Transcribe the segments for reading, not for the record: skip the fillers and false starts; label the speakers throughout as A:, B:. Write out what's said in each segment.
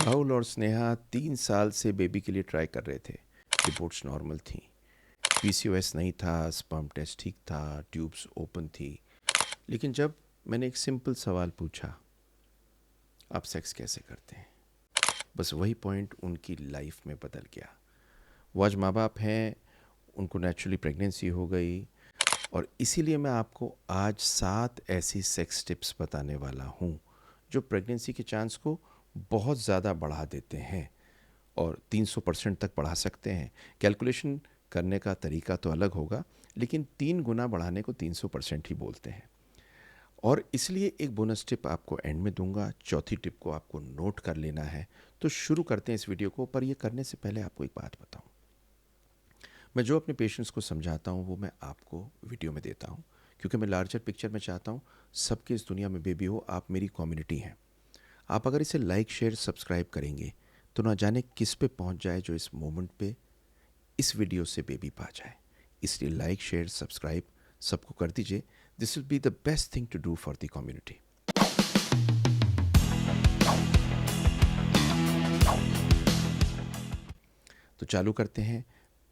A: राहुल और स्नेहा 3 साल से बेबी के लिए ट्राई कर रहे थे। रिपोर्ट्स नॉर्मल थी। पीसीओएस नहीं था, स्पर्म टेस्ट ठीक था, ट्यूब्स ओपन थी। लेकिन जब मैंने एक सिंपल सवाल पूछा, आप सेक्स कैसे करते हैं, बस वही पॉइंट उनकी लाइफ में बदल गया। वो आज माँ बाप हैं, उनको नेचुरली प्रेगनेंसी हो गई, और इसीलिए मैं आपको आज 7 ऐसी सेक्स टिप्स बताने वाला हूँ जो प्रेगनेंसी के चांस को बहुत ज़्यादा बढ़ा देते हैं और 300% तक बढ़ा सकते हैं। कैलकुलेशन करने का तरीका तो अलग होगा, लेकिन 3 गुना बढ़ाने को 300% ही बोलते हैं। और इसलिए एक बोनस टिप आपको एंड में दूंगा। चौथी टिप को आपको नोट कर लेना है। तो शुरू करते हैं इस वीडियो को। पर ये करने से पहले आपको एक बात बताऊं, मैं जो अपने पेशेंट्स को समझाता हूँ वो मैं आपको वीडियो में देता हूँ, क्योंकि मैं लार्जर पिक्चर में चाहता हूँ सबके इस दुनिया में बेबी हो। आप मेरी कम्युनिटी हैं। आप अगर इसे लाइक शेयर सब्सक्राइब करेंगे तो ना जाने किस पे पहुँच जाए जो इस मोमेंट पे इस वीडियो से बेबी पा जाए। इसलिए लाइक शेयर सब्सक्राइब सबको कर दीजिए। This will be the best thing to do for the community. तो चालू करते हैं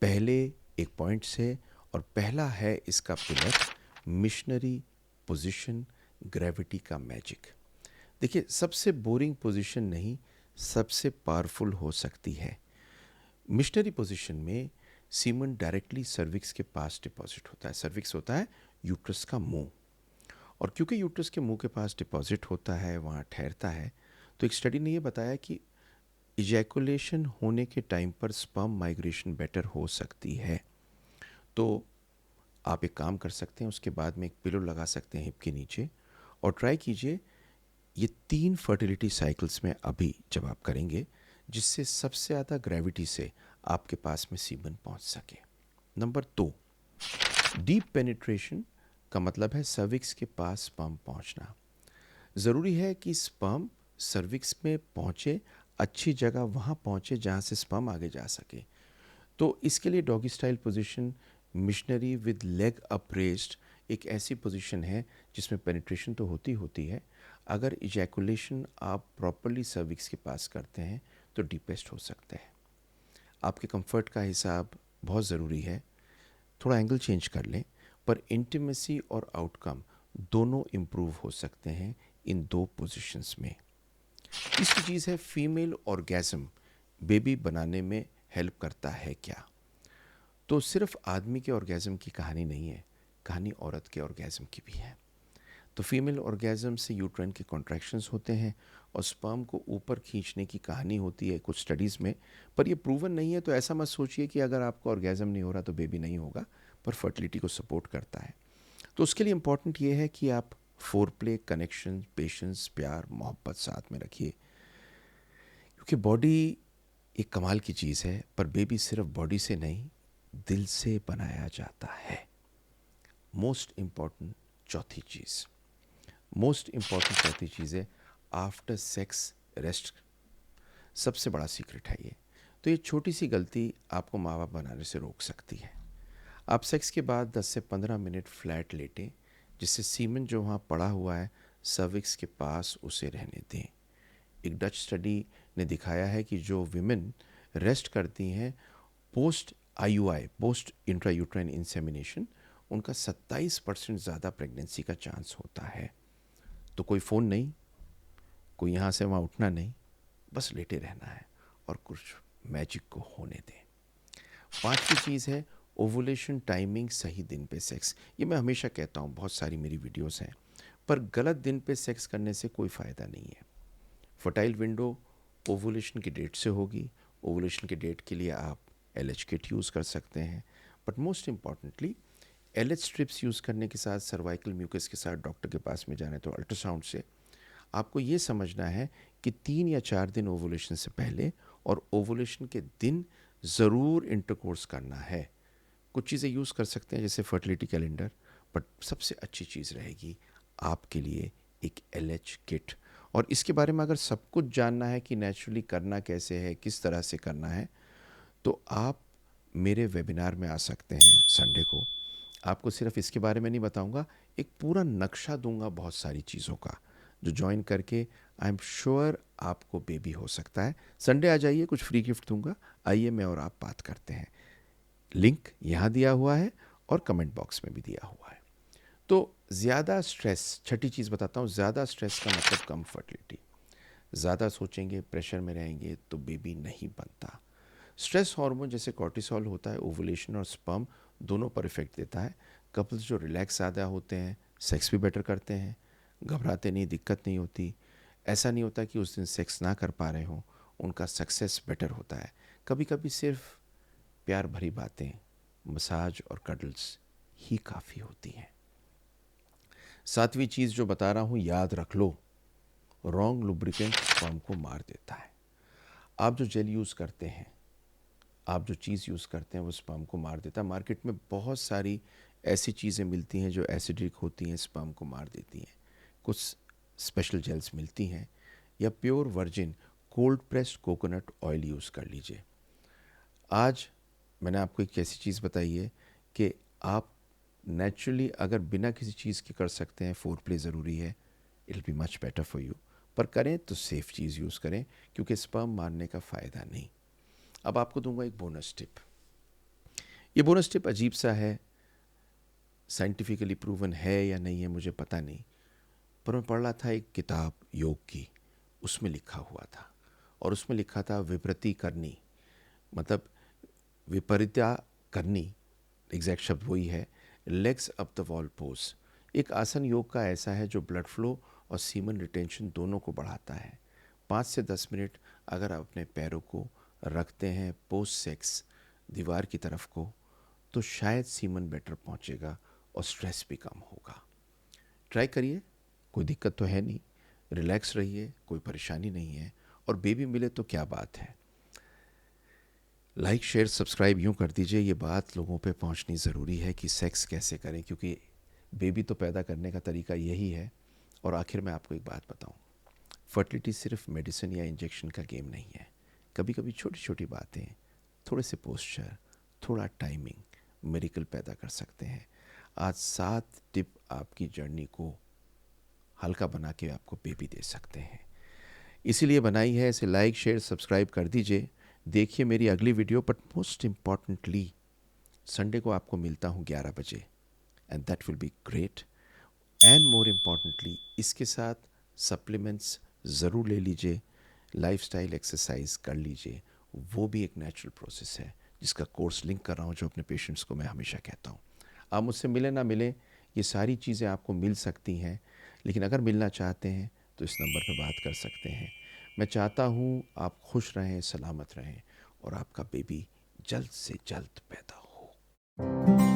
A: पहले एक पॉइंट से, और पहला है इसका पिलर, मिशनरी पोजीशन, ग्रेविटी का मैजिक। देखिए, सबसे बोरिंग पोजीशन नहीं, सबसे पावरफुल हो सकती है। मिशनरी पोजीशन में सीमन डायरेक्टली सर्विक्स के पास डिपॉजिट होता है। सर्विक्स होता है यूट्रस का मुंह, और क्योंकि यूट्रस के मुंह के पास डिपॉजिट होता है, वहाँ ठहरता है, तो एक स्टडी ने यह बताया कि इजैकुलेशन होने के टाइम पर स्पर्म माइग्रेशन बेटर हो सकती है। तो आप एक काम कर सकते हैं, उसके बाद में एक पिलो लगा सकते हैं हिप के नीचे, और ट्राई कीजिए ये 3 फर्टिलिटी साइकिल्स में अभी जब आप करेंगे, जिससे सबसे ज़्यादा ग्रेविटी से आपके पास में सीमन पहुंच सके। नंबर 2, डीप पेनिट्रेशन का मतलब है सर्विक्स के पास स्पर्म पहुंचना। ज़रूरी है कि स्पर्म सर्विक्स में पहुंचे, अच्छी जगह वहाँ पहुंचे जहाँ से स्पर्म आगे जा सके। तो इसके लिए doggy style position, missionary with leg apprised, एक ऐसी पोजीशन है जिसमें पेनिट्रेशन तो होती है। अगर इजैकुलेशन आप प्रॉपरली सर्विक्स के पास करते हैं तो डीपेस्ट हो सकते हैं। आपके कंफर्ट का हिसाब बहुत ज़रूरी है। थोड़ा एंगल चेंज कर लें, पर इंटीमेसी और आउटकम दोनों इम्प्रूव हो सकते हैं इन 2 पोजीशंस में। तीसरी चीज़ है फीमेल ऑर्गेज़म बेबी बनाने में हेल्प करता है क्या। तो सिर्फ आदमी के ऑर्गेज़म की कहानी नहीं है, कहानी औरत के ऑर्गेज़म की भी है। तो फीमेल ऑर्गेज़म से यूट्राइन के कॉन्ट्रैक्शंस होते हैं और स्पर्म को ऊपर खींचने की कहानी होती है कुछ स्टडीज़ में, पर ये प्रूवन नहीं है। तो ऐसा मत सोचिए कि अगर आपको ऑर्गेज़म नहीं हो रहा तो बेबी नहीं होगा, पर फर्टिलिटी को सपोर्ट करता है। तो उसके लिए इम्पॉर्टेंट ये है कि आप फोर प्ले, कनेक्शन, पेशेंस, प्यार, मोहब्बत साथ में रखिए, क्योंकि बॉडी एक कमाल की चीज़ है, पर बेबी सिर्फ बॉडी से नहीं, दिल से बनाया जाता है। मोस्ट इम्पॉर्टेंट चौथी चीज़ है आफ्टर सेक्स रेस्ट। सबसे बड़ा सीक्रेट है ये। तो ये छोटी सी गलती आपको माँ बाप बनाने से रोक सकती है। आप सेक्स के बाद 10 से 15 मिनट फ्लैट लेटें, जिससे सीमन जो वहाँ पड़ा हुआ है सर्विक्स के पास उसे रहने दें। एक डच स्टडी ने दिखाया है कि जो विमेन रेस्ट करती हैं post IUI, post intrauterine insemination, उनका 27% ज़्यादा प्रेगनेंसी का चांस होता है। तो कोई फ़ोन नहीं, कोई यहाँ से वहाँ उठना नहीं, बस लेटे रहना है और कुछ मैजिक को होने दें। 5वीं चीज़ है ओवुलेशन टाइमिंग, सही दिन पे सेक्स। ये मैं हमेशा कहता हूँ, बहुत सारी मेरी वीडियोस हैं, पर गलत दिन पे सेक्स करने से कोई फ़ायदा नहीं है। फर्टाइल विंडो ओवुलेशन की डेट से होगी। ओवुलेशन के डेट के लिए आप एलएच किट यूज़ कर सकते हैं, but most importantly LH strips use करने के साथ सर्वाइकल म्यूकस के साथ डॉक्टर के पास में जाना, तो अल्ट्रासाउंड से आपको ये समझना है कि 3 या 4 दिन ओवुलेशन से पहले और ओवुलेशन के दिन ज़रूर इंटरकोर्स करना है। कुछ चीज़ें यूज़ कर सकते हैं जैसे फर्टिलिटी कैलेंडर, बट सबसे अच्छी चीज़ रहेगी आपके लिए एक एलएच किट। और इसके बारे में अगर सब कुछ जानना है कि नेचुरली करना कैसे है, किस तरह से करना है, तो आप मेरे वेबिनार में आ सकते हैं संडे को। आपको सिर्फ इसके बारे में नहीं बताऊंगा, एक पूरा नक्शा दूंगा बहुत सारी चीज़ों का, जो ज्वाइन करके आई एम श्योर आपको बेबी हो सकता है। संडे आ जाइए, कुछ फ्री गिफ्ट दूंगा। आइए मैं और आप बात करते हैं। लिंक यहाँ दिया हुआ है और कमेंट बॉक्स में भी दिया हुआ है। तो ज़्यादा स्ट्रेस, छठी चीज़ बताता हूँ, ज़्यादा स्ट्रेस का मतलब कम फर्टिलिटी। ज़्यादा सोचेंगे, प्रेशर में रहेंगे तो बेबी नहीं बनता। स्ट्रेस हार्मोन जैसे कॉर्टिसोल होता है, ओवुलेशन और स्पर्म दोनों पर इफेक्ट देता है। कपल्स जो रिलैक्स ज़्यादा होते हैं सेक्स भी बेटर करते हैं, घबराते नहीं, दिक्कत नहीं होती। ऐसा नहीं होता कि उस दिन सेक्स ना कर पा रहे हों, उनका सक्सेस बेटर होता है। कभी कभी सिर्फ प्यार भरी बातें, मसाज और कडल्स ही काफ़ी होती हैं। सातवीं चीज़ जो बता रहा हूँ याद रख लो, रॉन्ग लुब्रिकेंट स्पर्म को मार देता है। आप जो जेल यूज़ करते हैं, आप जो चीज़ यूज़ करते हैं वो स्पर्म को मार देता है। मार्केट में बहुत सारी ऐसी चीज़ें मिलती हैं जो एसिडिक होती हैं, स्पर्म को मार देती हैं। कुछ स्पेशल जेल्स मिलती हैं, या pure virgin cold pressed coconut oil use कर लीजिए। आज मैंने आपको एक ऐसी चीज़ बताई है कि आप नेचुरली अगर बिना किसी चीज़ के कर सकते हैं, फोर प्ले ज़रूरी है, it will be much better for you. पर करें तो सेफ़ चीज़ यूज़ करें, क्योंकि स्पर्म मारने का फ़ायदा नहीं। अब आपको दूंगा एक बोनस टिप। ये बोनस टिप अजीब सा है, साइंटिफिकली प्रूवन है या नहीं है मुझे पता नहीं, पर मैं पढ़ रहा था एक किताब योग की, उसमें लिखा हुआ था, और उसमें लिखा था विपरीती करनी, मतलब विपरीता करनी, एग्जैक्ट शब्द वही है। Legs up the wall pose एक आसन योग का ऐसा है जो ब्लड फ्लो और सीमन रिटेंशन दोनों को बढ़ाता है। 5 से 10 मिनट अगर आप अपने पैरों को रखते हैं पोस्ट सेक्स दीवार की तरफ को, तो शायद सीमन बेटर पहुंचेगा और स्ट्रेस भी कम होगा। ट्राई करिए, कोई दिक्कत तो है नहीं, रिलैक्स रहिए, कोई परेशानी नहीं है, और बेबी मिले तो क्या बात है। लाइक शेयर सब्सक्राइब यूँ कर दीजिए, ये बात लोगों पे पहुंचनी ज़रूरी है कि सेक्स कैसे करें, क्योंकि बेबी तो पैदा करने का तरीका यही है। और आखिर में आपको एक बात बताऊं, फर्टिलिटी सिर्फ मेडिसिन या इंजेक्शन का गेम नहीं है। कभी कभी छोटी छोटी बातें, थोड़े से पोस्चर, थोड़ा टाइमिंग मेरिकल पैदा कर सकते हैं। आज 7 टिप आपकी जर्नी को हल्का बना के आपको बेबी दे सकते हैं, इसीलिए बनाई है। इसे लाइक शेयर सब्सक्राइब कर दीजिए। देखिए मेरी अगली video, but most importantly Sunday को आपको मिलता हूँ 11 बजे, and that will be great. And more importantly इसके साथ सप्लीमेंट्स ज़रूर ले लीजिए, लाइफस्टाइल एक्सरसाइज कर लीजिए, वो भी एक नेचुरल प्रोसेस है जिसका कोर्स लिंक कर रहा हूँ, जो अपने पेशेंट्स को मैं हमेशा कहता हूँ। आप मुझसे मिले ना मिले, ये सारी चीज़ें आपको मिल सकती हैं, लेकिन अगर मिलना चाहते हैं तो इस नंबर पर बात कर सकते हैं। मैं चाहता हूँ आप खुश रहें, सलामत रहें, और आपका बेबी जल्द से जल्द पैदा हो।